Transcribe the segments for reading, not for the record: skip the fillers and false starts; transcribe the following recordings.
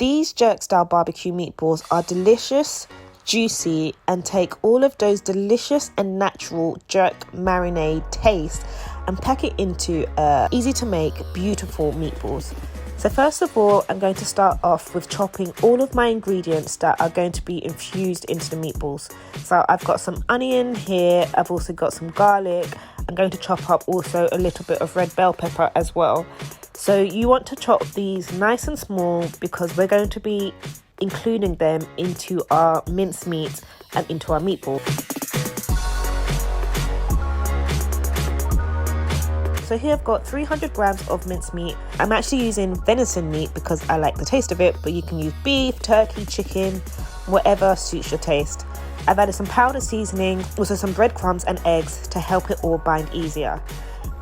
These jerk style barbecue meatballs are delicious, juicy, and take all of those delicious and natural jerk marinade taste and pack it into easy to make, beautiful meatballs. So first of all, I'm going to start off with chopping all of my ingredients that are going to be infused into the meatballs. So I've got some onion here, I've also got some garlic. I'm going to chop up also a little bit of red bell pepper as well. So you want to chop these nice and small because we're going to be including them into our mincemeat and into our meatball. So here I've got 300 grams of mincemeat. I'm actually using venison meat because I like the taste of it, but you can use beef, turkey, chicken, whatever suits your taste. I've added some powder seasoning, also some breadcrumbs and eggs to help it all bind easier.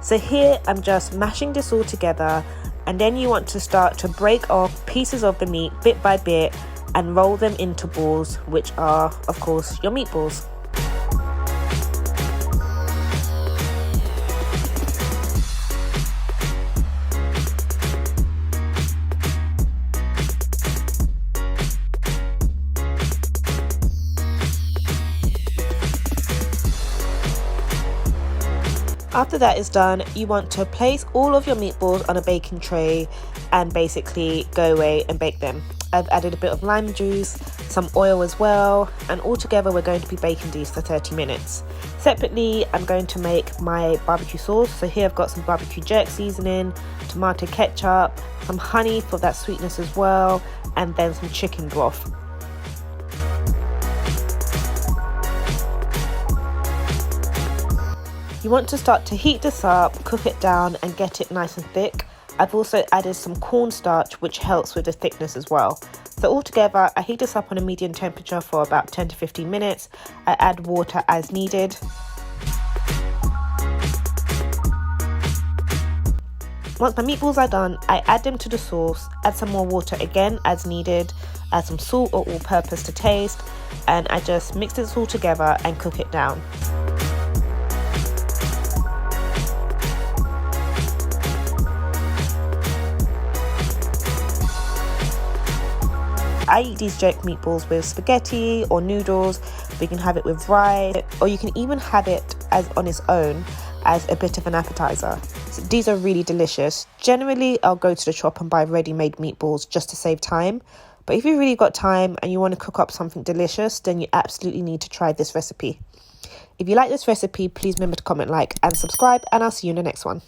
So here I'm just mashing this all together, and then you want to start to break off pieces of the meat bit by bit and roll them into balls, which are of course your meatballs. After that is done, you want to place all of your meatballs on a baking tray and basically go away and bake them. I've added a bit of lime juice, some oil as well, and all together we're going to be baking these for 30 minutes. Separately, I'm going to make my barbecue sauce. So here I've got some barbecue jerk seasoning, tomato ketchup, some honey for that sweetness as well, and then some chicken broth. You want to start to heat this up, cook it down and get it nice and thick. I've also added some cornstarch, which helps with the thickness as well. So altogether, I heat this up on a medium temperature for about 10 to 15 minutes. I add water as needed. Once my meatballs are done, I add them to the sauce, add some more water again as needed, add some salt or all-purpose to taste, and I just mix this all together and cook it down. I eat these jerk meatballs with spaghetti or noodles. We can have it with rice, or you can even have it as on its own as a bit of an appetizer. So these are really delicious. Generally, I'll go to the shop and buy ready-made meatballs just to save time. But if you've really got time and you want to cook up something delicious, then you absolutely need to try this recipe. If you like this recipe, please remember to comment, like, and subscribe, and I'll see you in the next one.